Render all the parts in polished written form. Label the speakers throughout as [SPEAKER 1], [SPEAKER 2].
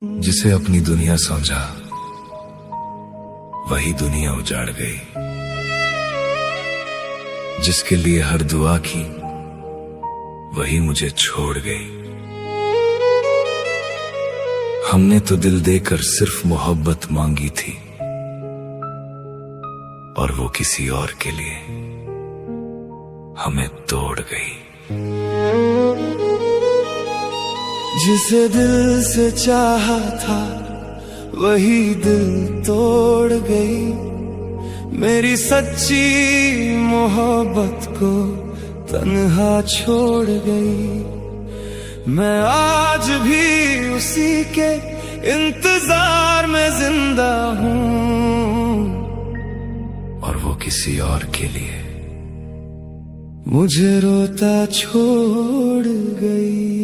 [SPEAKER 1] जिसे अपनी दुनिया समझा वही दुनिया उजाड़ गई। जिसके लिए हर दुआ की वही मुझे छोड़ गई। हमने तो दिल देकर सिर्फ मोहब्बत मांगी थी और वो किसी और के लिए हमें तोड़ गई।
[SPEAKER 2] जिसे दिल से चाहा था वही दिल तोड़ गई। मेरी सच्ची मोहब्बत को तन्हा छोड़ गई। मैं आज भी उसी के इंतजार में जिंदा हूँ
[SPEAKER 1] और वो किसी और के लिए
[SPEAKER 2] मुझे रोता छोड़ गई।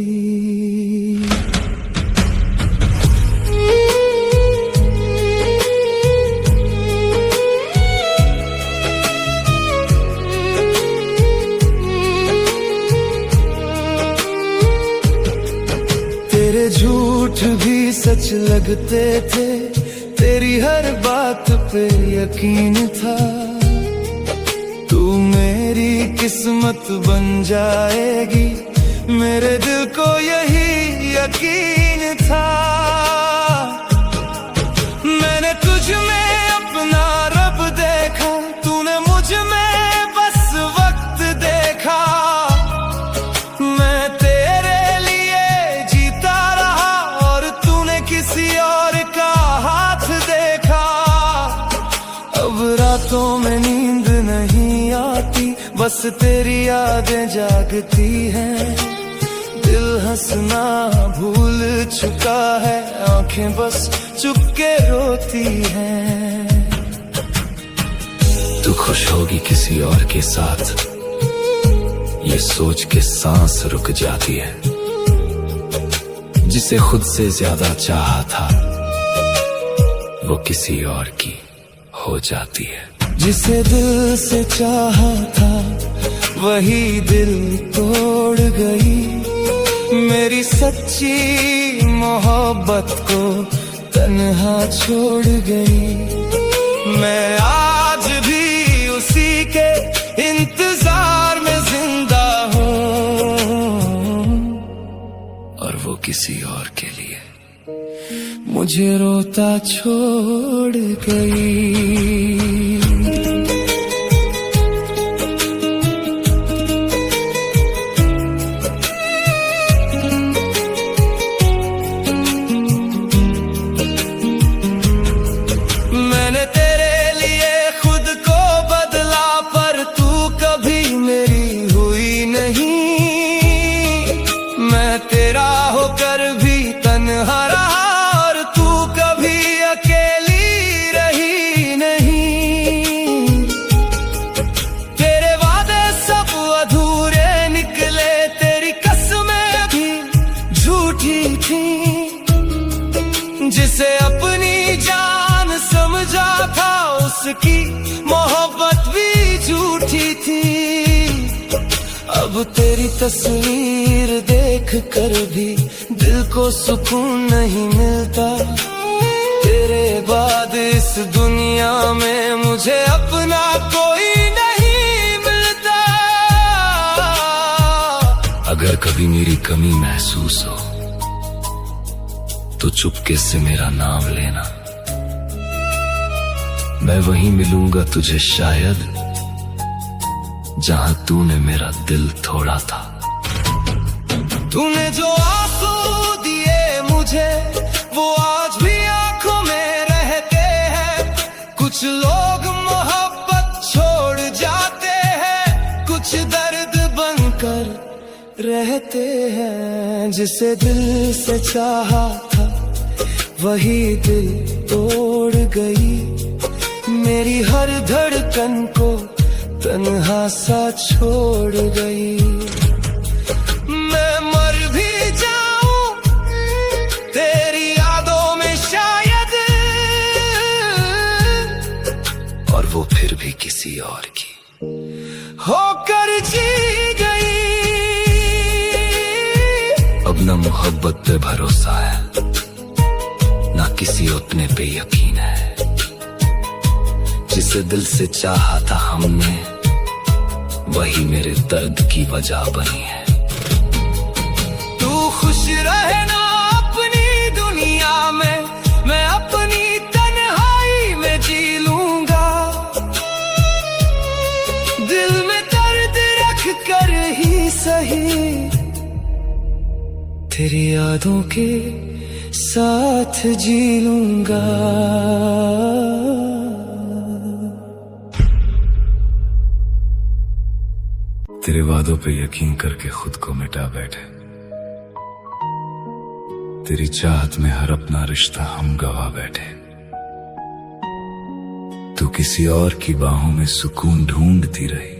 [SPEAKER 2] तेरे झूठ भी सच लगते थे, तेरी हर बात पे यकीन था। तू मेरी किस्मत बन जाएगी, मेरे दिल को यही यकीन था। मैंने तुझ में अपना रब देखा, तूने मुझ में बस वक्त देखा। मैं तेरे लिए जीता रहा और तूने किसी और का हाथ देखा। अब रातों में नींद नहीं आती, बस तेरी यादें जागती हैं। दिल हंसना भूल चुका है, आंखें बस चुप के रोती हैं।
[SPEAKER 1] तू खुश होगी किसी और के साथ, ये सोच के सांस रुक जाती है। जिसे खुद से ज्यादा चाहा था वो किसी और की हो जाती है।
[SPEAKER 2] जिसे दिल से चाहा था वही दिल तोड़ गई। मेरी सच्ची मोहब्बत को तन्हा छोड़ गई। मैं आज भी उसी के इंतजार में जिंदा हूँ
[SPEAKER 1] और वो किसी और के लिए
[SPEAKER 2] मुझे रोता छोड़ गई। मैंने तेरे लिए खुद को बदला, पर तू कभी मेरी हुई नहीं। मैं तेरा होकर भी तन्हा रहा और तू कभी अकेली रही नहीं। तेरे वादे सब अधूरे निकले, तेरी कसमें भी झूठी थी। जिसे अपनी जान समझा था उसकी मोहब्बत भी झूठी थी। अब तेरी तस्वीर देख कर भी दिल को सुकून नहीं मिलता। तेरे बाद इस दुनिया में मुझे अपना कोई नहीं मिलता।
[SPEAKER 1] अगर कभी मेरी कमी महसूस हो तो चुपके से मेरा नाम लेना। मैं वहीं मिलूंगा तुझे शायद जहां तूने मेरा दिल तोड़ा था।
[SPEAKER 2] तूने जो आंसू दिए मुझे वो आज भी आंखों में रहते हैं। कुछ लोग मोहब्बत छोड़ जाते हैं, कुछ दर्द बनकर रहते हैं। जिसे दिल से चाहा था वही दिल तोड़ गई। मेरी हर धड़कन को तन्हा सा छोड़ गई। मैं मर भी जाऊं तेरी यादों में शायद,
[SPEAKER 1] और वो फिर भी किसी और की
[SPEAKER 2] होकर जी गई।
[SPEAKER 1] अब न मोहब्बत पे भरोसा है किसी अपने पे यकीन है, जिसे दिल से चाहा था हमने वही मेरे दर्द की वजह बनी है।
[SPEAKER 2] तू खुश रहना अपनी दुनिया में, मैं अपनी तन्हाई में जी लूंगा। दिल में दर्द रख कर ही सही तेरी यादों के साथ जी लूंगा।
[SPEAKER 1] तेरे वादों पे यकीन करके खुद को मिटा बैठे, तेरी चाहत में हर अपना रिश्ता हम गवा बैठे। तू किसी और की बाहों में सुकून ढूंढती रही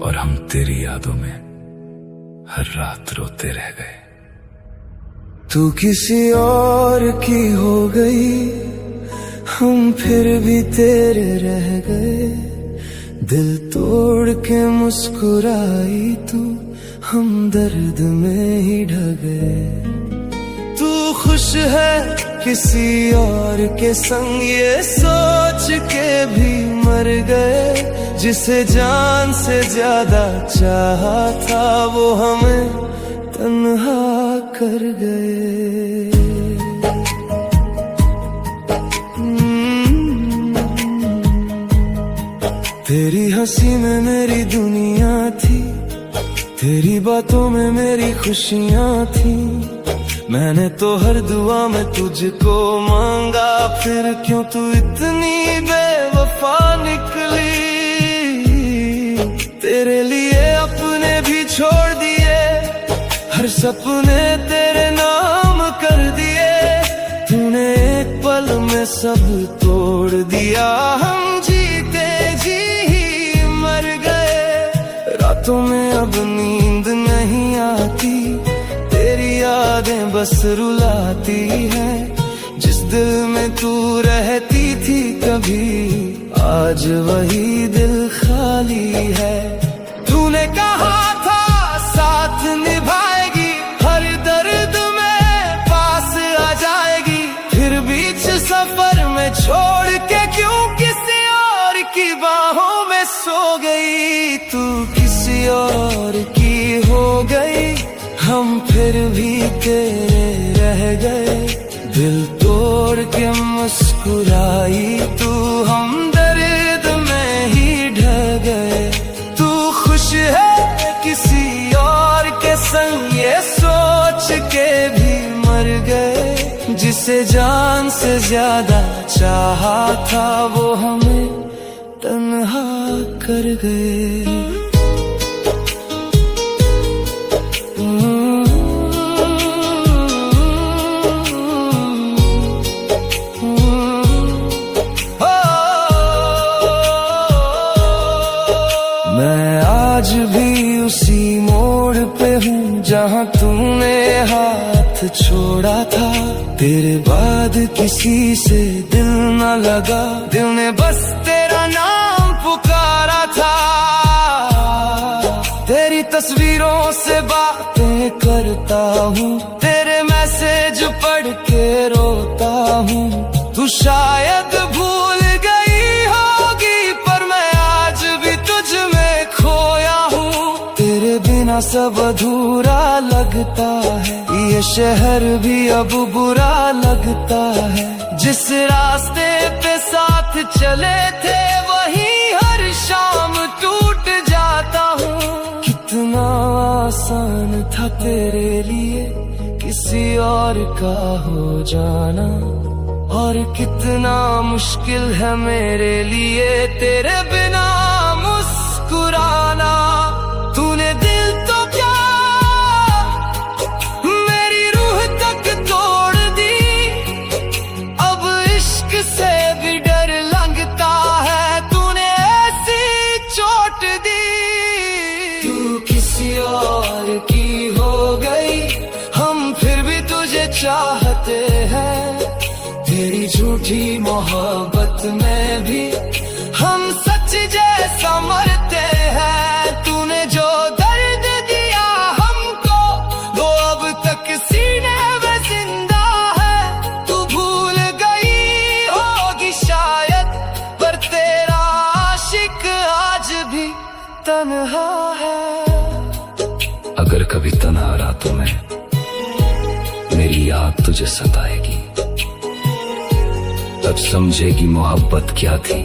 [SPEAKER 1] और हम तेरी यादों में हर रात रोते रह गए।
[SPEAKER 2] तू किसी और की हो गई, हम फिर भी तेरे रह गए। दिल तोड़ के मुस्कुराई तू, हम दर्द में ही ढह गए। तू खुश है किसी और के संग, ये सोच के भी मर गए। जिसे जान से ज्यादा चाहा था वो हमें तन्हा कर गए। तेरी हंसी में मेरी दुनिया थी, तेरी बातों में मेरी खुशियां थी। मैंने तो हर दुआ में तुझको मांगा, फिर क्यों तू इतनी बेवफा निकली। तेरे लिए अपने भी छोड़ दिए, हर सपने तेरे नाम कर दिए। तूने एक पल में सब तोड़ दिया, हम जीते जी ही मर गए। रातों में अब नींद नहीं आती, तेरी यादें बस रुलाती है। जिस दिल में तू रहती थी कभी, आज वही दिल खाली है। तूने कहा था साथ निभाएगी, हर दर्द में पास आ जाएगी। फिर बीच सफर में छोड़ के क्यों किसी और की बाहों में सो गई। तू किसी और की हो गई, हम फिर भी तेरे रह गए। दिल तोड़ के मुस्कुराई तू, हम दर्द में ही ढह गए। तू खुश है किसी और के संग, ये सोच के भी मर गए। जिसे जान से ज्यादा चाहा था वो हमें तन्हा कर गए। मैं आज भी उसी मोड़ पे हूँ जहाँ तूने हाथ छोड़ा था। तेरे बाद किसी से दिल न लगा, दिल ने बस तेरा नाम पुकारा था। तेरी तस्वीरों से बातें करता हूँ, तेरे मैसेज पढ़ के रोता हूँ। तू शायद भूल गई होगी पर मैं आज भी तुझ में खोया हूँ। तेरे बिना सब अधूरा लगता है, ये शहर भी अब बुरा लगता है। जिस रास्ते पे साथ चले थे वही हर शाम टूट जाता हूँ। कितना आसान था तेरे लिए किसी और का हो जाना, और कितना मुश्किल है मेरे लिए तेरे बिना मुस्कुराना। तूने दिल तो क्या मेरी रूह तक तोड़ दी, अब इश्क से भी डर लगता है। तूने ऐसी चोट दी, तू किसी और की हो गई, हम फिर भी तुझे चाहते हैं। तेरी झूठी मोहब्बत में भी हम सच जैसा मरते हैं। तूने जो दर्द दिया हमको वो अब तक सीने में जिंदा है।
[SPEAKER 1] कभी तन्हा रातों में मेरी याद तुझे सताएगी, तब समझेगी मोहब्बत क्या थी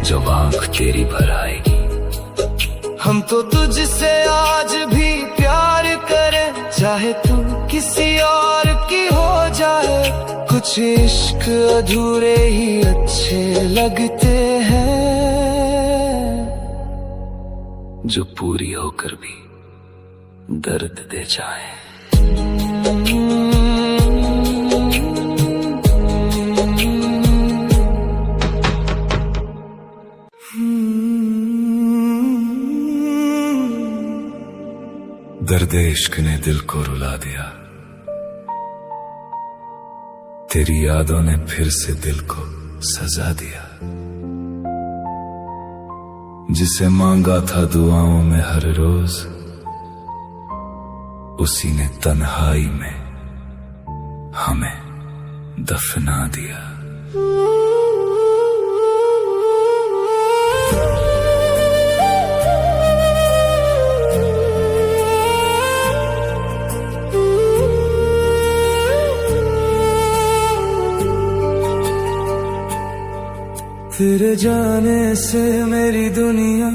[SPEAKER 1] जब आंख तेरी भर आएगी।
[SPEAKER 2] हम तो तुझसे आज भी प्यार करें, चाहे तू किसी और की हो जाए। कुछ इश्क अधूरे ही अच्छे लगते हैं,
[SPEAKER 1] जो पूरी होकर भी दर्द दे जाए। दर्द इश्क ने दिल को रुला दिया, तेरी यादों ने फिर से दिल को सजा दिया। जिसे मांगा था दुआओं में हर रोज, उसी ने तन्हाई में हमें दफना दिया।
[SPEAKER 2] तेरे जाने से मेरी दुनिया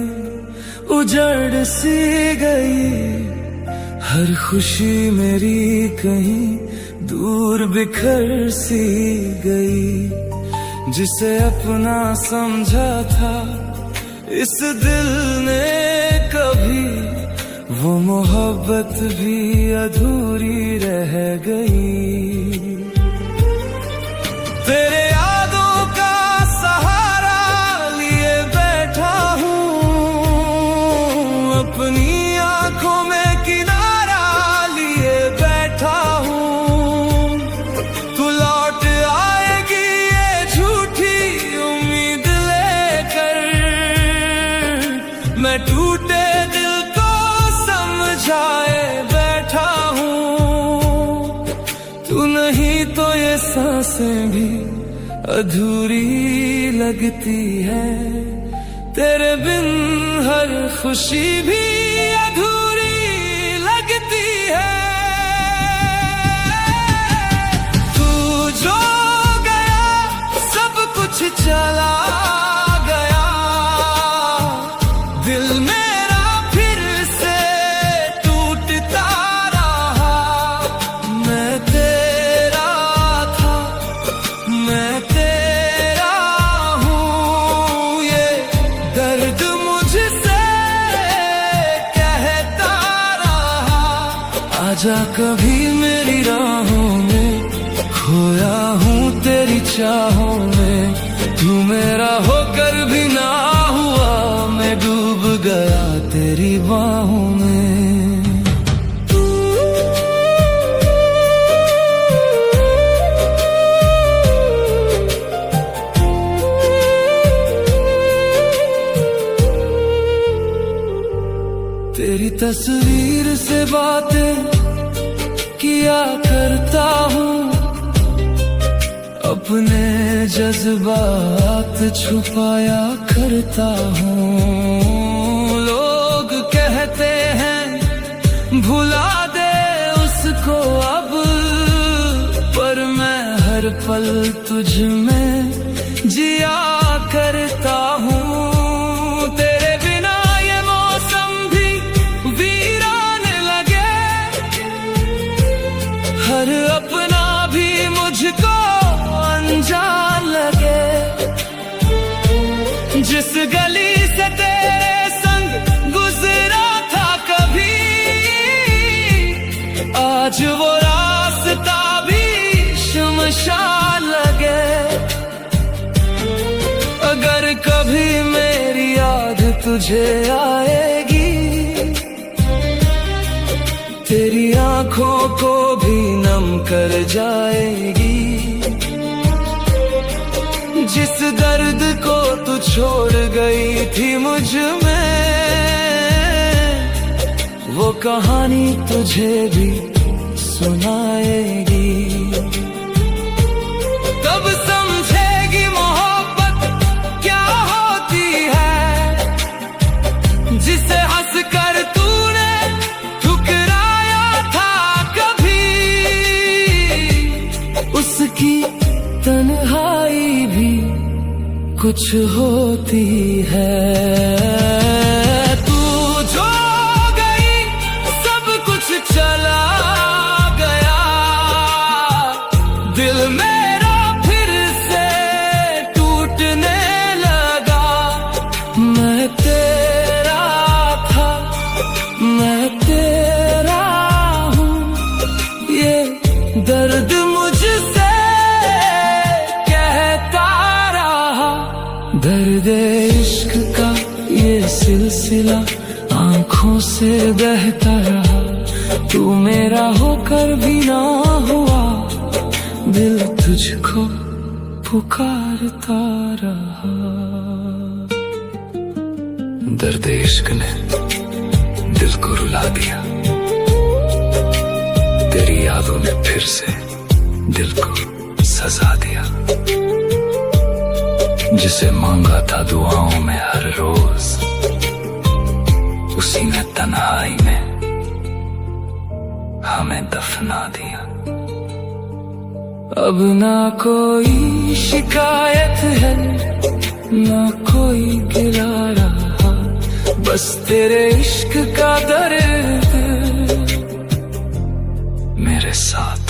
[SPEAKER 2] उजड़ सी गई, हर खुशी मेरी कहीं दूर बिखर सी गई। जिसे अपना समझा था इस दिल ने कभी, वो मोहब्बत भी अधूरी रह गई। तेरे यादों का सहारा लिए बैठा हूँ, अपनी आंखों में किनारा लिए बैठा हूँ। तू लौट आएगी ये झूठी उम्मीद लेकर, मैं टूटे दिल को समझाए बैठा हूँ। तू नहीं तो ये सांसें भी अधूरी लगती है, तेरे बिन हर खुशी भी अधूरी लगती है। तू जो गया सब कुछ चला गया, दिल मेरा फिर से टूटता रहा। मैं तेरा था, मैं तेरा हूँ, ये दर्द मुझसे कहता रहा। आजा कभी मेरी राहों में, खोया हूँ तेरी चाहों में। तू मेरा होकर भी ना हुआ, मैं डूब गया तेरी बाहों में। तेरी तस्वीर से बातें किया करता हूँ, अपने जज्बात छुपाया करता हूँ। लोग कहते हैं भुला दे उसको अब, पर मैं हर पल तुझ में जिया करता हूँ। तेरे बिना ये मौसम भी वीरान लगे, हर अपना भी मुझको अनजान लगे। जिस गली से तेरे संग गुजरा था कभी, आज वो रास्ता भी शमशान लगे। अगर कभी मेरी याद तुझे आएगी, तेरी आंखों को भी नम कर जाएगी। जिस दर्द को तू छोड़ गई थी मुझ में, वो कहानी तुझे भी सुनाएगी। तब समझेगी मोहब्बत क्या होती है, जिसे हंस कर तूने ठुकरा कुछ होती है। तू जो गई सब कुछ चला गया, दिल मेरा फिर से टूटने लगा। मैं तेरा था, मैं तेरा हूँ, ये दर्द मुझसे कहता रहा। दर्द इश्क का ये सिलसिला आंखों से बहता रहा। तू मेरा होकर भी ना हुआ, दिल तुझको पुकारता रहा।
[SPEAKER 1] दर्द इश्क ने दिल को रुला दिया, तेरी यादों ने फिर से दिल को सजा दिया। जिसे मांगा था दुआओं में हर रोज, उसी ने तन्हाई में हमें दफना दिया।
[SPEAKER 2] अब ना कोई शिकायत है, ना कोई गिला रहा, बस तेरे इश्क का दर्द
[SPEAKER 1] मेरे साथ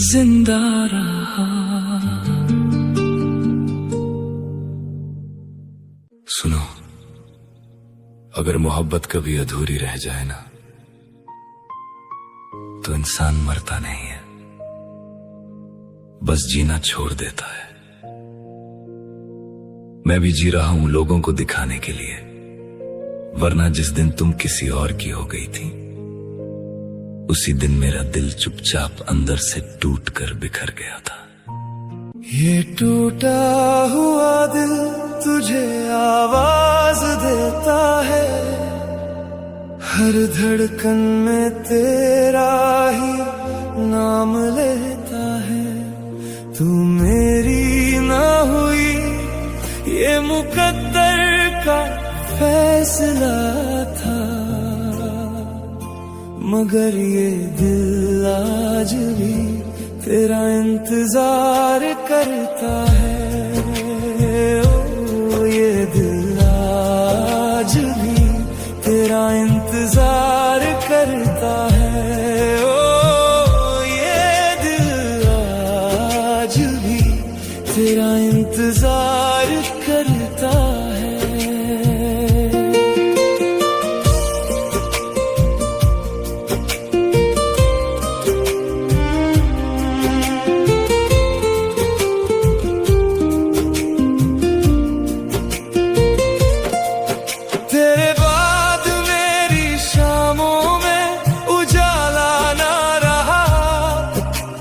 [SPEAKER 2] जिंदा रहा।
[SPEAKER 1] सुनो, अगर मोहब्बत कभी अधूरी रह जाए ना, तो इंसान मरता नहीं है, बस जीना छोड़ देता है। मैं भी जी रहा हूं लोगों को दिखाने के लिए, वरना जिस दिन तुम किसी और की हो गई थी, उसी दिन मेरा दिल चुपचाप अंदर से टूट कर बिखर गया था।
[SPEAKER 2] ये टूटा हुआ दिल तुझे आवाज देता है, हर धड़कन में तेरा ही नाम लेता है। तू मेरी ना हुई, ये मुकद्दर का फैसला था, मगर ये दिल आज भी तेरा इंतजार करता है। ओ ये दिल आज भी तेरा इंतजार करता है। ओ ये दिल आज भी तेरा इंतजार करता है। तेरे बाद मेरी शामों में उजाला ना रहा,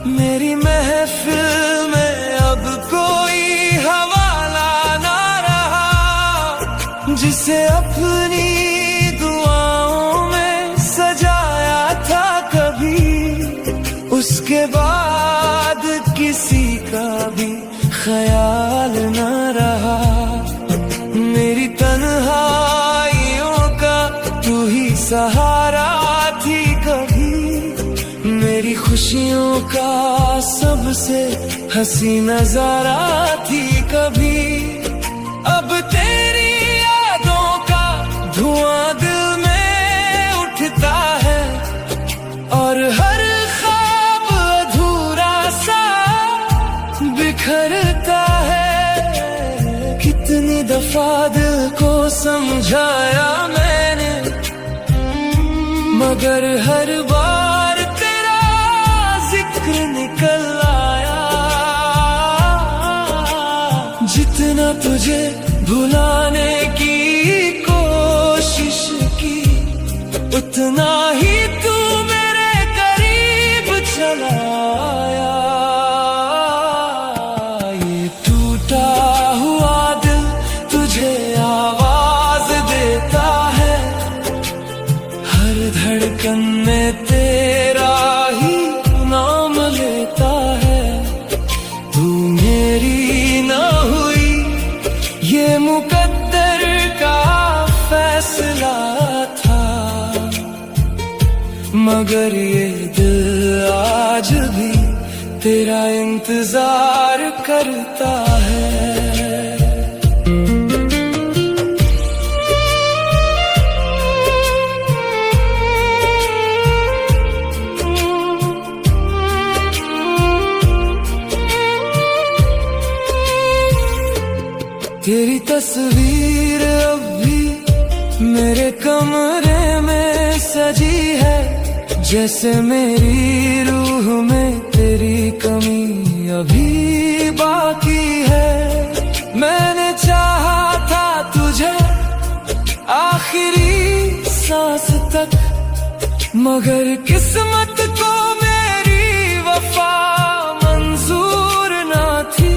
[SPEAKER 2] मेरी महफिल में अब कोई हवाला ना रहा। जिसे अपनी दुआओं में सजाया था कभी, उसके बाद किसी का भी ख्याल ना रहा। मेरी तन्हाइयों का तू ही सहारा थी कभी, मेरी खुशियों का सबसे हंसी नजारा थी कभी। अब तेरी यादों का धुआं दिल में उठता है, और हर ख्वाब अधूरा सा बिखरता है। कितनी दफा दिल को समझाया मैंने, मगर हर बार तेरा जिक्र निकल आया। जितना तुझे भुलाने की कोशिश की, उतना ही तू मेरे करीब चला आया। ये टूटा हुआ दिल तुझे आवाज देता है, हर धड़कन में तेरा ही नाम लेता है। तू मेरी ना हुई, ये मुकद्दर का फैसला था, मगर ये दिल आज भी तेरा इंतजार करता है। तेरी तस्वीर अब भी मेरे कमरे में सजी है, जैसे मेरी रूह में तेरी कमी अभी बाकी है। मैंने चाहा था तुझे आखिरी सांस तक, मगर किस्मत को मेरी वफा मंजूर ना थी।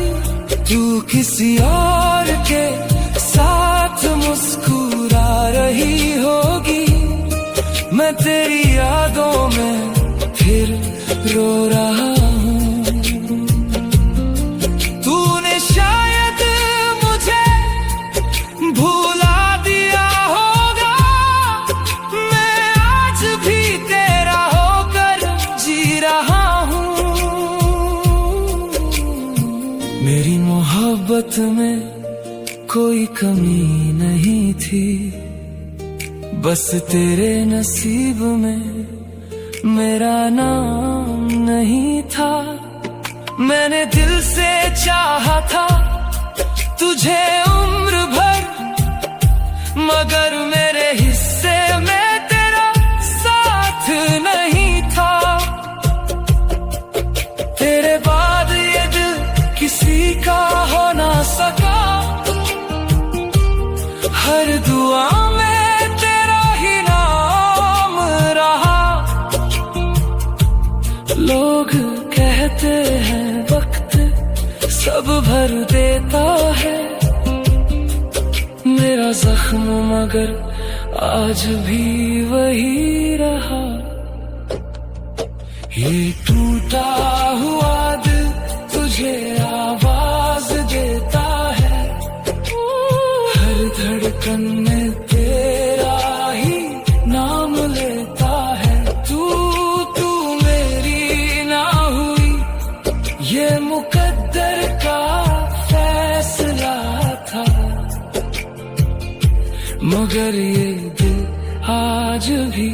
[SPEAKER 2] तू किसी और के साथ मुस्कुरा रही होगी, मैं तेरी यादों में फिर रो रहा हूँ। तूने शायद मुझे भुला दिया होगा, मैं आज भी तेरा होकर जी रहा हूँ। मेरी मोहब्बत में कोई कमी नहीं थी, बस तेरे नसीब में मेरा नाम नहीं था। मैंने दिल से चाहा था तुझे उम्र भर, मगर मेरे हिस्से में तेरा साथ नहीं था। तेरे बाद ये दिल किसी का हो ना सका, हर दुआ में तेरा ही नाम रहा। लोग कहते हैं वक्त सब भर देता है मेरा जख्म, मगर आज भी वही रहा। ये टूटा हुआ दिल तुझे आवाज देता है, हर धड़कन में तेरा ही नाम लेता है। तू मेरी ना हुई, ये मुकद्दर का फैसला था, मगर ये दिल आज भी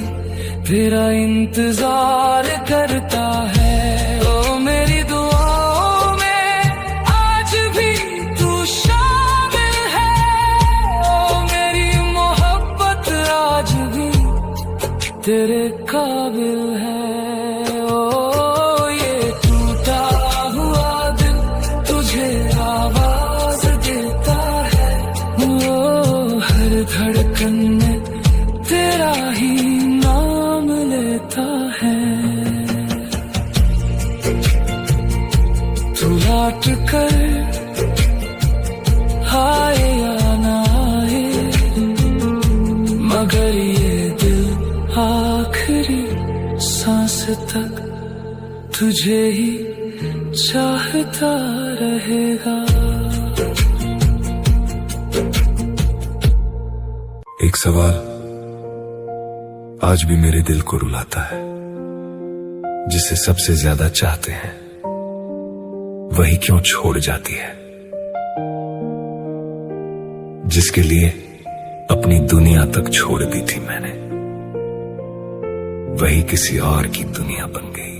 [SPEAKER 2] तेरा इंतजार करता है। ओ मेरी दुआओं में आज भी तू शामिल है, ओ मेरी मोहब्बत आज भी तेरे काबिल है। ओ ये टूटा हुआ दिल तुझे आवाज देता है, ओ हर धड़कन में तेरा ही नाम लेता है। तू लौट कर आए या ना आए, मगर ये दिल आखिरी सांस तक तुझे ही चाहता रहेगा।
[SPEAKER 1] एक सवाल आज भी मेरे दिल को रुलाता है, जिसे सबसे ज्यादा चाहते हैं वही क्यों छोड़ जाती है। जिसके लिए अपनी दुनिया तक छोड़ दी थी मैंने, वही किसी और की दुनिया बन गई।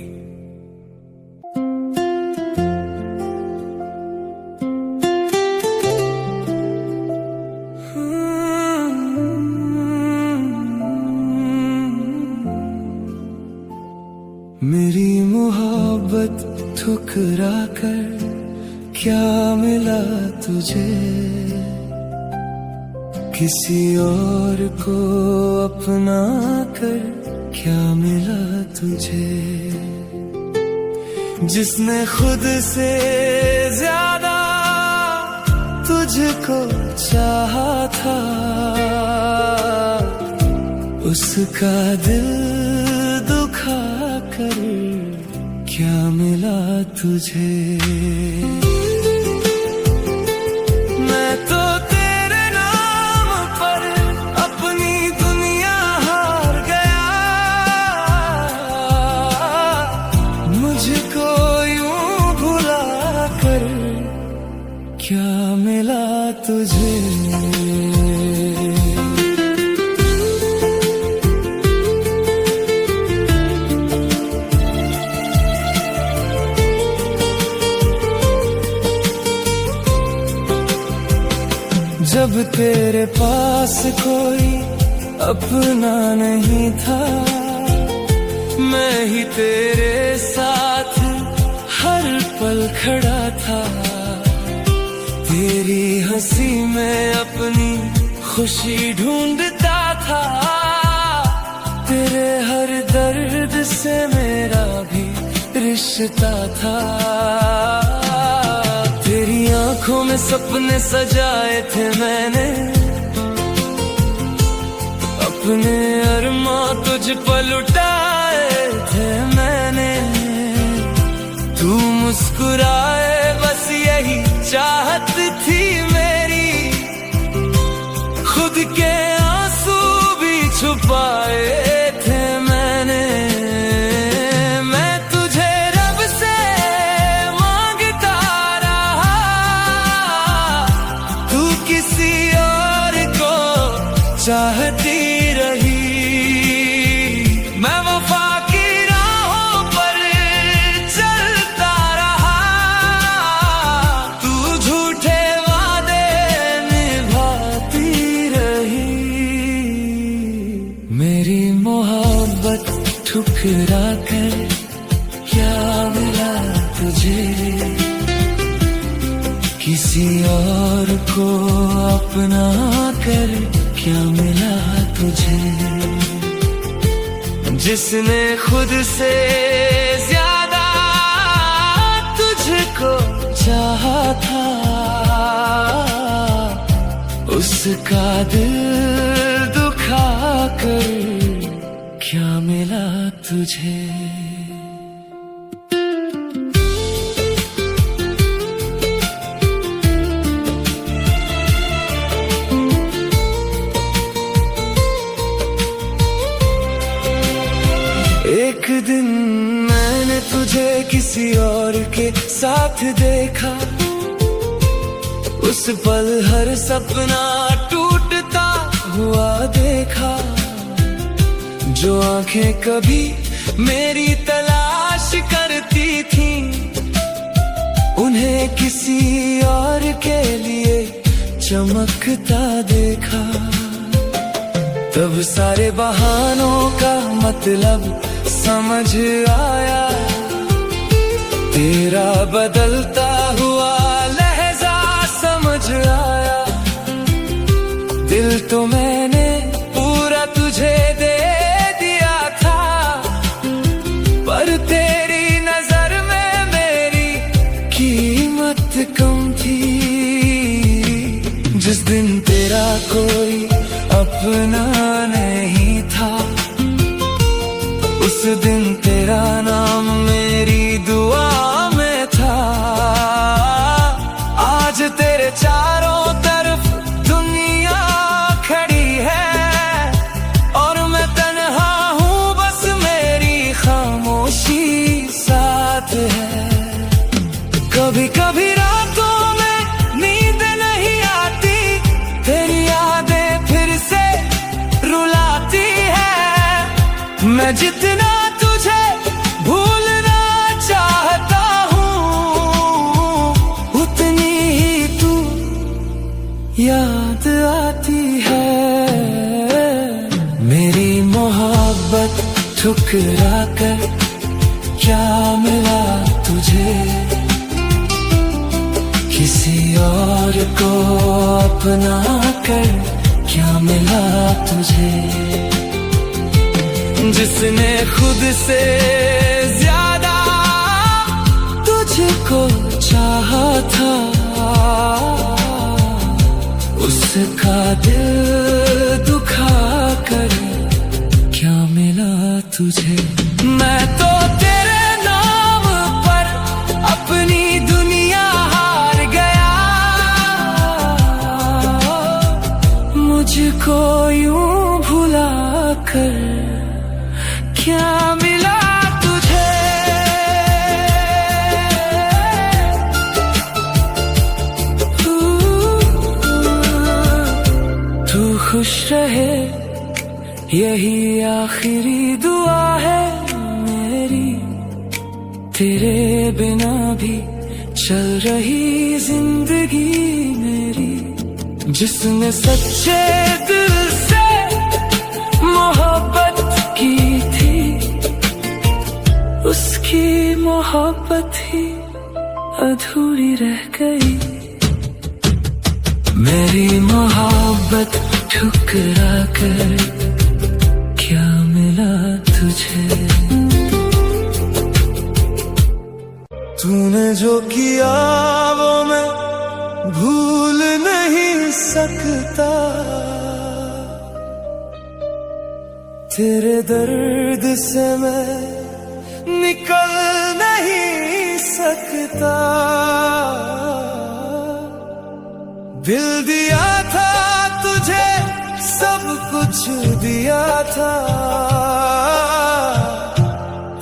[SPEAKER 2] मेरी मोहब्बत ठुकरा कर क्या मिला तुझे, किसी और को अपना कर क्या मिला तुझे। जिसने खुद से ज्यादा तुझको चाहा था, उसका दिल दुखा कर क्या मिला तुझे। मैं तो तेरे नाम पर अपनी दुनिया हार गया, मुझको यूं भुला कर क्या मिला तुझे। जब तेरे पास कोई अपना नहीं था, मैं ही तेरे साथ हर पल खड़ा था। तेरी हंसी में अपनी खुशी ढूंढता था, तेरे हर दर्द से मेरा भी रिश्ता था। तेरी आंखों में सपने सजाए थे मैंने, अपने अरमां तुझ पर लुटाए थे मैंने। तू मुस्कुराए बस यही चाहत थी मेरी, खुद के आंसू भी छुपाए थे मैंने। मैं तुझे रब से मांगता रहा, तू किसी और को चाहती रही। मैं वफा की राहों पर चलता रहा, तू झूठे वादे निभाती रही। मेरी मोहब्बत ठुकरा कर क्या मिला तुझे, किसी और को अपना कर क्या मिला तुझे। जिसने खुद से ज्यादा तुझको चाहा था, उसका दिल दुखा कर क्या मिला तुझे। एक दिन मैंने तुझे किसी और के साथ देखा, उस पल हर सपना टूटता हुआ देखा। जो आंखें कभी मेरी तलाश करती थीं, उन्हें किसी और के लिए चमकता देखा। तब सारे बहानों का मतलब समझ आया, तेरा बदलता हुआ लहजा समझ आया। दिल तो मैंने पूरा तुझे दे दिया था, पर तेरी नजर में मेरी कीमत कम थी। जिस दिन तेरा कोई अपना नहीं था, उस दिन तेरा नाम मेरी दुआ में था। आज तेरे चारों तरफ दुनिया खड़ी है, और मैं तन्हा हूँ बस मेरी खामोशी साथ है। कभी कभी रातों में नींद नहीं आती, तेरी यादें फिर से रुलाती है। मैं जितना तुझे भूलना चाहता हूँ, उतनी ही तू याद आती है। मेरी मोहब्बत ठुकरा कर क्या मिला तुझे, किसी और को अपना कर क्या मिला तुझे। जिसने खुद से ज्यादा तुझको चाहा था, उसका दिल दुखा कर क्या मिला तुझे। मैं तो तेरे नाम पर अपनी दुनिया हार गया, मुझको यूं भुला कर क्या मिला तुझे। तू खुश रहे यही आखिरी दुआ है मेरी, तेरे बिना भी चल रही जिंदगी मेरी। जिसने सच्चे दिल से मोहब्बत की थी, उसकी मोहब्बत ही अधूरी रह गई। मेरी मोहब्बत ठुकरा कर क्या मिला तुझे? तूने जो किया वो मैं भूल नहीं सकता, तेरे दर्द से मैं निकल नहीं सकता। दिल दिया था तुझे, सब कुछ दिया था,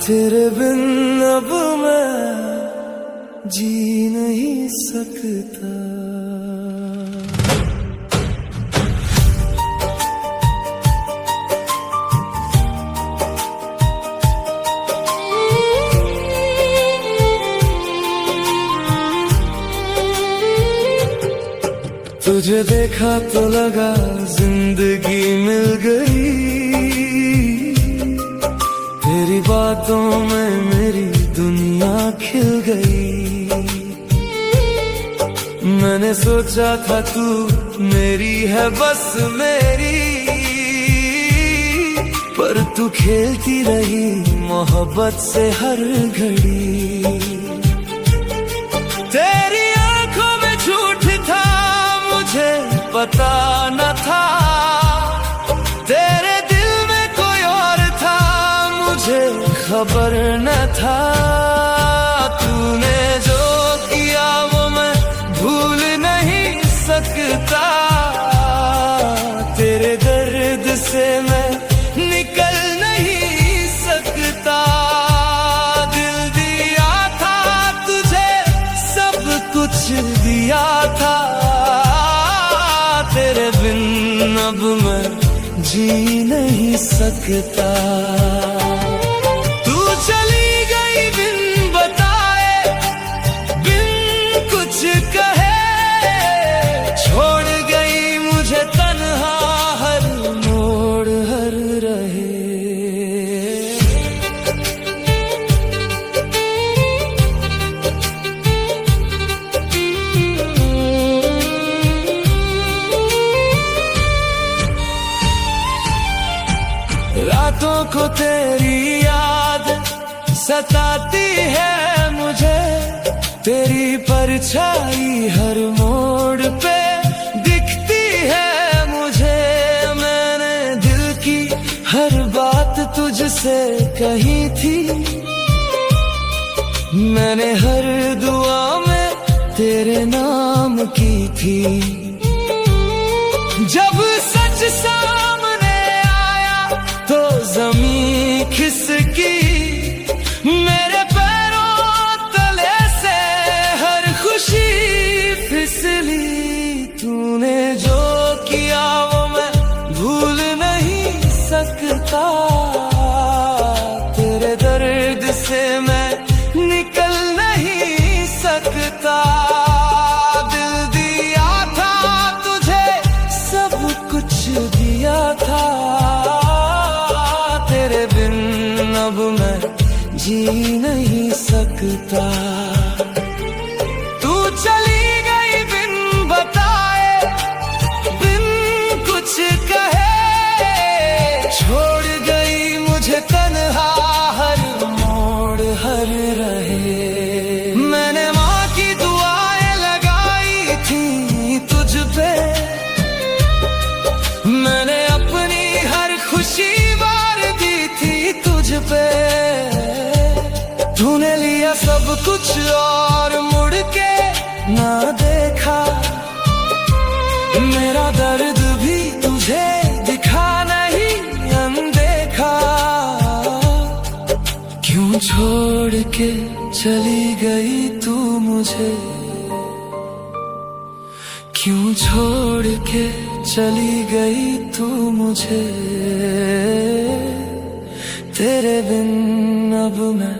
[SPEAKER 2] तेरे बिन अब मैं जी नहीं सकता। तुझे देखा तो लगा जिंदगी मिल गई, तेरी बातों में मेरी दुनिया खिल गई। मैंने सोचा था तू मेरी है बस मेरी, पर तू खेलती रही मोहब्बत से हर घड़ी। तेरी आंखों में झूठ था मुझे पता न था, तेरे दिल में कोई और था मुझे खबर न था। तूने जो किया वो मैं भूल नहीं सकता, तेरे दर्द से मैं निकल नहीं सकता। दिल दिया था तुझे, सब कुछ दिया था, तेरे बिन अब मैं जी नहीं सकता। तू चली गई बिन बताए, बिन कुछ कहे, छोड़ गई मुझे तन्हा हर मोड़ हर रहे। रातों को तेरी याद सताती है मुझे, तेरी परछाई हर मोड़ पे दिखती है मुझे। मैंने दिल की हर बात तुझसे कही थी, मैंने हर दुआ में तेरे नाम की थी। जब सच सामने आया तो ज़मीं खिसकी, मेरे पैरों तले से हर खुशी फिसली। तूने जो किया वो मैं भूल नहीं सकता, तेरे दर्द से मैं निकल नहीं सकता। दिल दिया था तुझे, सब कुछ दिया था, तेरे बिन अब मैं जी नहीं सकता। तू चली गई बिन बताए, बिन कुछ कहे, छोड़ गई मुझे तन्हा हर मोड़ हर रहे। मैंने माँ की दुआएं लगाई थी तुझ पे, मैंने अपनी हर खुशी वार दी थी तुझ पे। तूने लिया सब कुछ और मुड़ के ना देखा, मेरा दर्द भी तुझे दिखा नहीं अनदेखा। क्यों छोड़ के चली गई तू मुझे, क्यों छोड़ के चली गई तू मुझे, तेरे बिन अब मैं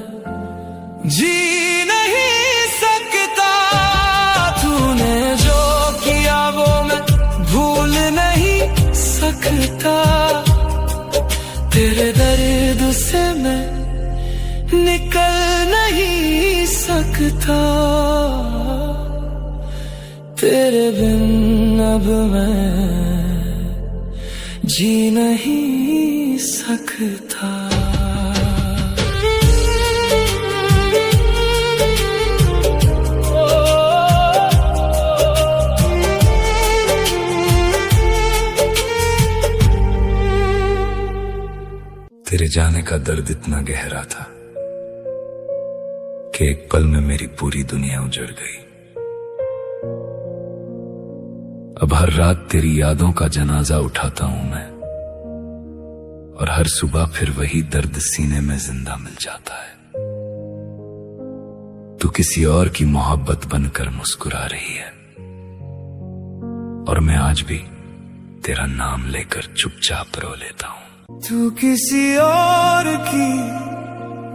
[SPEAKER 2] जी नहीं सकता। तूने जो किया वो मैं सकता, तेरे बिन अब मैं जी नहीं सकता।
[SPEAKER 1] तेरे जाने का दर्द इतना गहरा था कि एक पल में मेरी पूरी दुनिया उजड़ गई। अब हर रात तेरी यादों का जनाजा उठाता हूं मैं, और हर सुबह फिर वही दर्द सीने में जिंदा मिल जाता है। तू किसी और की मोहब्बत बनकर मुस्कुरा रही है, और मैं आज भी तेरा नाम लेकर चुपचाप रो लेता हूं।
[SPEAKER 2] तू किसी और की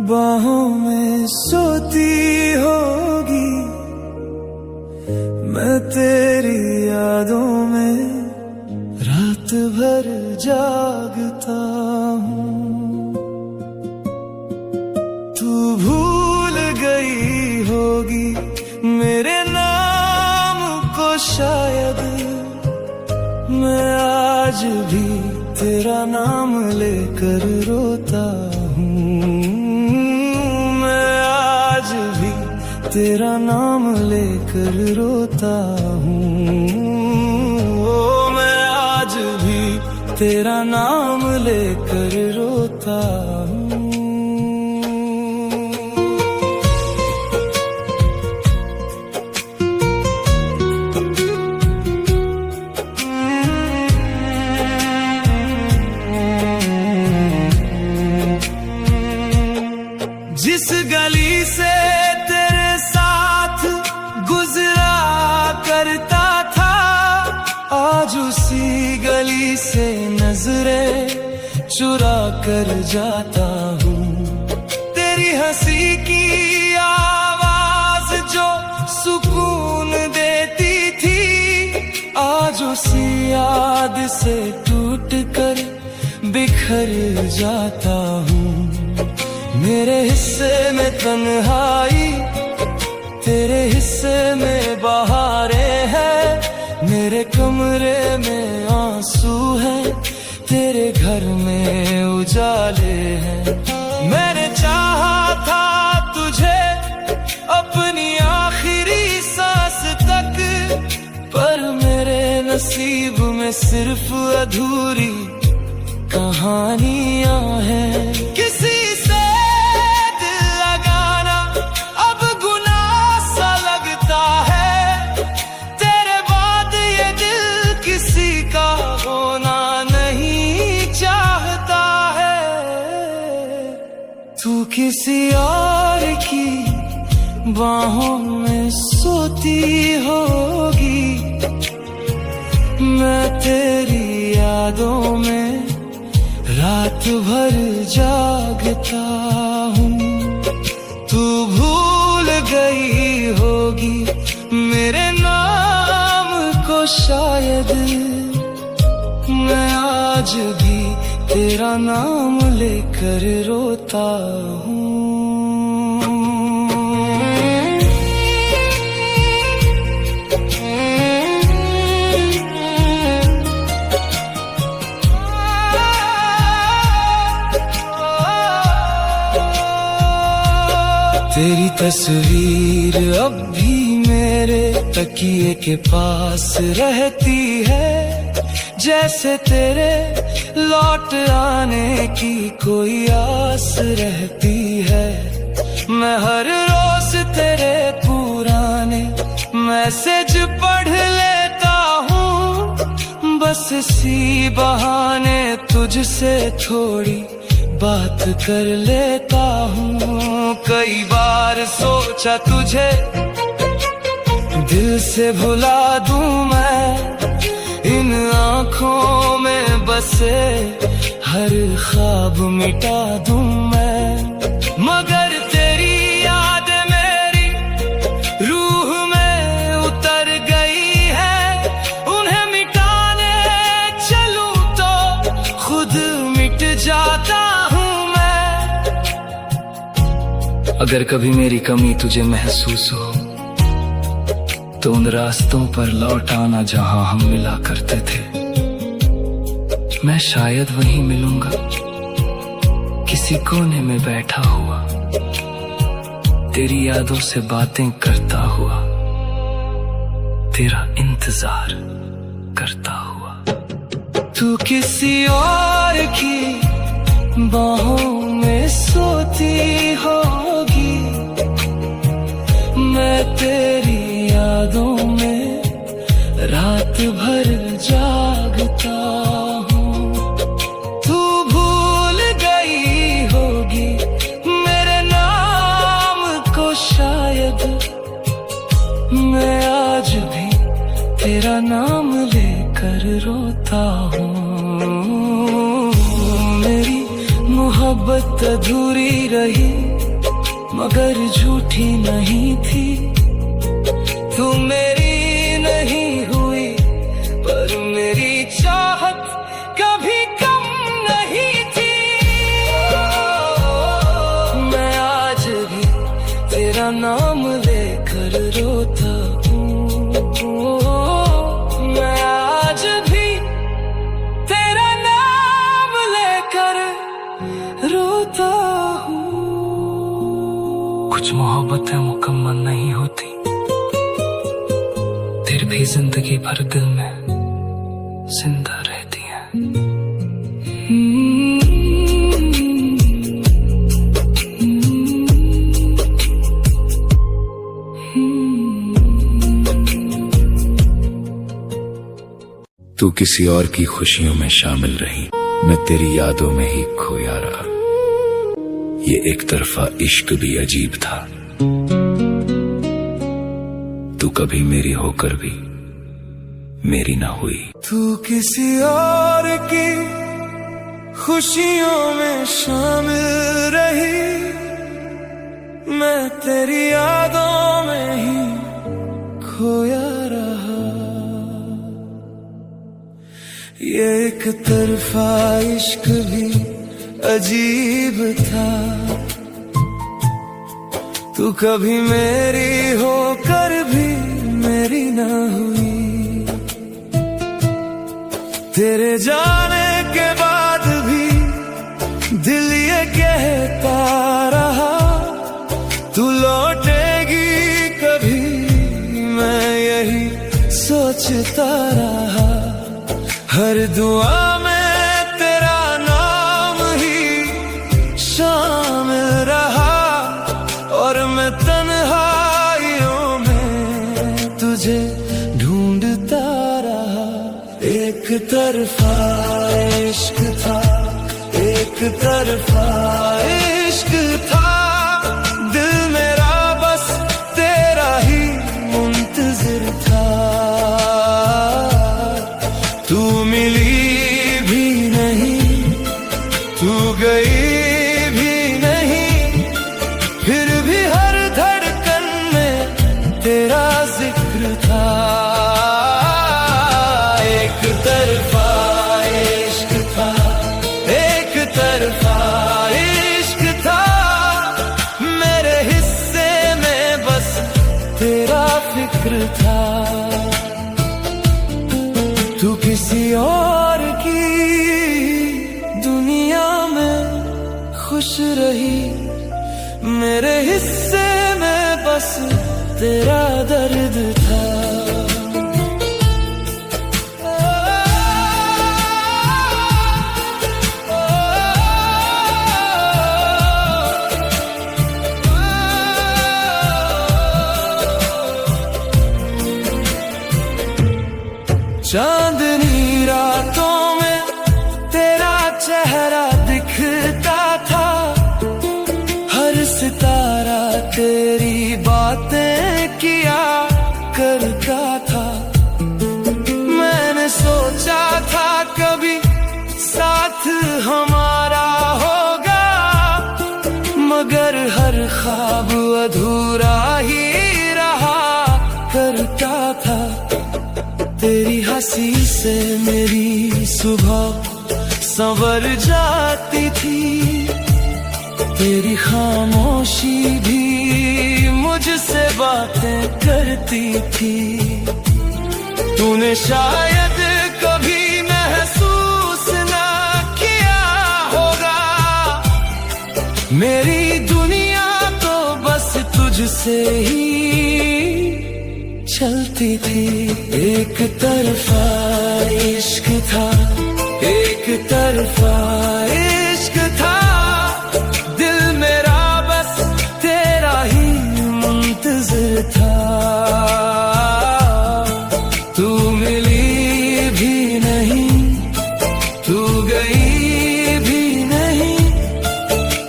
[SPEAKER 2] बाहों में सोती होगी, मैं तेरी यादों में रात भर जागता हूँ। तू भूल गई होगी मेरे नाम को शायद, मैं आज भी तेरा नाम लेकर रोता हूँ। मैं आज भी तेरा नाम लेकर रोता हूँ। ओ मैं आज भी तेरा नाम लेकर रोता हूँ। जिस गली से तेरे साथ गुजरा करता था, आज उसी गली से नजरें चुरा कर जाता हूँ। तेरी हंसी की आवाज जो सुकून देती थी, आज उसी याद से टूट कर बिखर जाता हूँ। मेरे हिस्से में तन्हाई, तेरे हिस्से में बहारें हैं। मेरे कमरे में आंसू हैं, तेरे घर में उजाले हैं। मैंने चाहा था तुझे अपनी आखिरी सांस तक, पर मेरे नसीब में सिर्फ अधूरी कहानियां हैं। किसी तू किसी और की बाहों में सोती होगी, मैं तेरी यादों में रात भर जागता हूँ। तू भूल गई होगी मेरे नाम को शायद, मैं आज भी तेरा नाम लेकर रोता हूँ। तेरी तस्वीर अब भी मेरे तकिए के पास रहती है, जैसे तेरे लौट आने की कोई आस रहती है। मैं हर रोज तेरे पुराने मैसेज पढ़ लेता हूँ, बस इसी बहाने तुझसे थोड़ी बात कर लेता हूँ। कई बार सोचा तुझे दिल से भुला दूं मैं, इन आँखों में बसे हर ख्वाब मिटा दूं मैं, मगर तेरी याद मेरी रूह में उतर गई है। उन्हें मिटाने चलूं तो खुद मिट जाता हूँ मैं।
[SPEAKER 1] अगर कभी मेरी कमी तुझे महसूस हो तो उन रास्तों पर लौट आना जहां हम मिला करते थे। मैं शायद वहीं मिलूंगा, किसी कोने में बैठा हुआ, तेरी यादों से बातें करता हुआ, तेरा इंतजार करता हुआ। तू किसी और की बाहों में सोती होगी, मैं तेरी यादों में रात भर जागता हूँ। तू भूल गई होगी मेरे नाम को शायद, मैं आज भी तेरा नाम लेकर रोता हूँ। मेरी मोहब्बत अधूरी रही मगर झूठी नहीं थी। तू मेरी नहीं हुई पर मेरी चाहत कभी कम नहीं थी। मैं आज भी तेरा नाम लेकर रोता हूँ। मैं आज भी तेरा नाम लेकर रोता हूँ। कुछ मोहब्बतें मुकम्मल नहीं होती, फिर भी जिंदगी भर दिल में जिंदा रहती है। तू किसी और की खुशियों में शामिल रही, मैं तेरी यादों में ही खोया रहा। ये एक तरफा इश्क भी अजीब था, तू कभी मेरी होकर भी मेरी ना हुई।
[SPEAKER 2] तू किसी और की खुशियों में शामिल रही, मैं तेरी यादों में ही खोया रहा। ये एक तरफा इश्क भी अजीब था, तू कभी मेरी होकर भी मेरी ना हुई। तेरे जाने के बाद भी दिल ये कहता रहा, तू लौटेगी कभी, मैं यही सोचता रहा। हर दुआ में तेरा नाम ही शामिल रहा, और मैं तन्हाइयों में तुझे ढूंढता रहा। एक तरफा इश्क था, एक तरफा इश्क था, दिल मेरा बस तेरा ही मुंतजिर था। तू मिली भी नहीं, तू गई भी नहीं, फिर भी हर धड़कन में तेरा जिक्र था। एक तरफा इश्क था, एक तरफा इश्क था, मेरे हिस्से में बस तेरा फिक्र था। तू किसी और की दुनिया में खुश रही, मेरे हिस्से में बस तेरा दर्द था। चांदनी रातों में तेरा चेहरा दिखता था, हर सितारा तेरी बातें किया करता था। मैंने सोचा था कभी साथ हमारा होगा, मगर हर ख्वाब अधूरा ही रहा करता था। तेरी हंसी से मेरी सुबह संवर जाती थी, तेरी खामोशी भी मुझसे बातें करती थी। तूने शायद कभी महसूस ना किया होगा, मेरी दुनिया तो बस तुझसे ही चलती थी। एक तरफा इश्क था, एक तरफा इश्क था, दिल मेरा बस तेरा ही मुंतज़िर था। तू मिली भी नहीं, तू गई भी नहीं,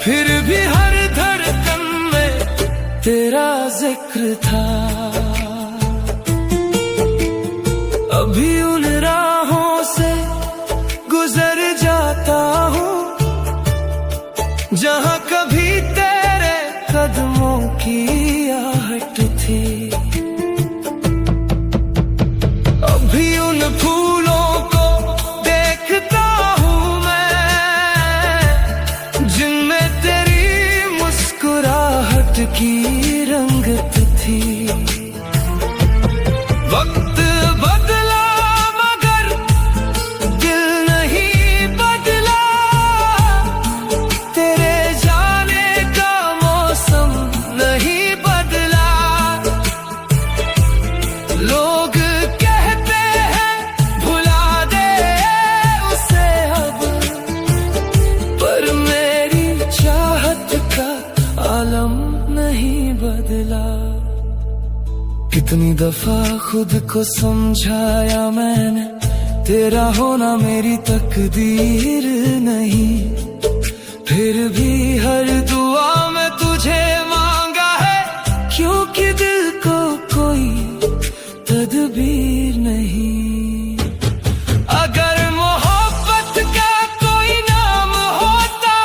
[SPEAKER 2] फिर भी हर धड़कन में तेरा जिक्र था। अभी उन राहों से गुजर जाता हूँ जहाँ कभी तेरे कदमों की आहट थी। अभी उन फूलों को देखता हूँ मैं जिनमें तेरी मुस्कुराहट की रंगत थी। वक्त बदला मगर दिल नहीं बदला, तेरे जाने का मौसम नहीं बदला। लोग कहते हैं भुला दे उसे अब, पर मेरी चाहत का आलम नहीं बदला। कितनी दफा खुद को समझाया मैंने, तेरा होना मेरी तकदीर नहीं, फिर भी हर दुआ में तुझे मांगा है, क्योंकि दिल को कोई तदबीर नहीं। अगर मोहब्बत का कोई नाम होता,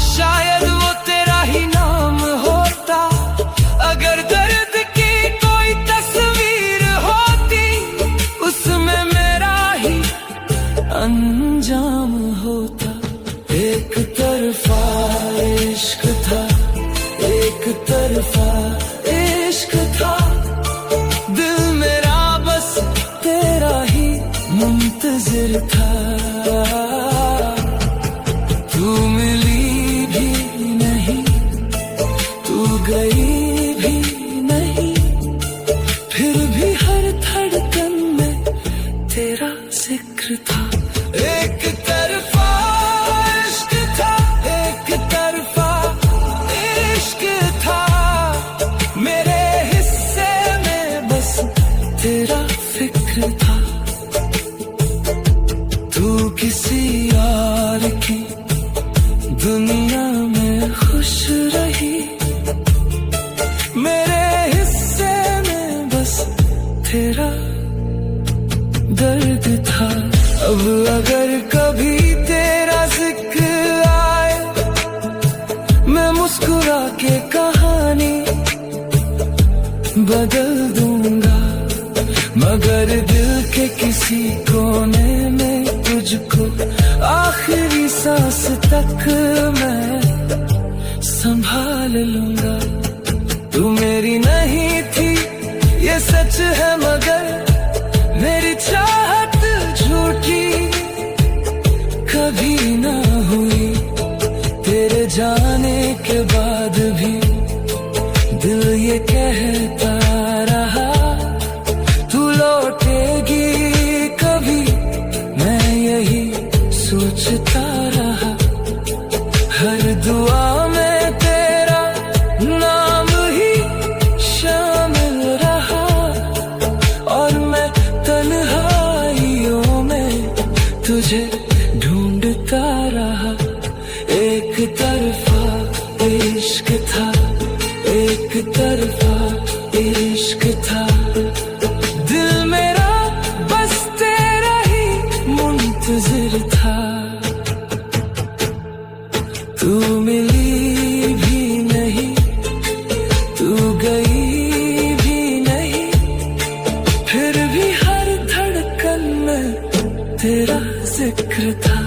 [SPEAKER 2] शायद वो तेरा ही नाम होता। अगर दर्द की कोई तस्वीर होती, उसमें मेरा ही अंजाम होता। एक तरफा इश्क था, एक तरफा इश्क था, दिल मेरा बस तेरा ही मुंतज़िर था। तू मिली भी नहीं, तू गई भी नहीं, फिर भी हर धड़कन में तेरा जिक्र था। एक तरफा इश्क था, एक तरफा इश्क था, मेरे हिस्से में बस तेरा फिक्र था। तू किसी और की दुनिया में खुश रही, मेरे हिस्से में बस तेरा दर्द था। अब अगर कभी तेरा जिक्र आए, मैं मुस्कुरा के कहानी बदल दूंगा, मगर दिल के किसी कोने में तुझको आखिरी सांस तक मैं संभाल लूंगा। तू मेरी नहीं थी ये सच है, मगर मेरी चाहत झूठी कभी ना हुई। तेरे जाने के बाद भी दिल ये कहता रहा, तू लौटेगी कभी, मैं यही सोचता रहा। हर दुआ में तेरा नाम ही शामिल रहा, और मैं तन्हाइयों में तुझे ढूंढता रहा। एक तरफा इश्क था, एक तरफा इश्क था, दिल मेरा बस तेरा ही मुंतज़िर था। तू मिली भी नहीं, तू गई भी नहीं, फिर भी हर धड़कन में तेरा जिक्र था।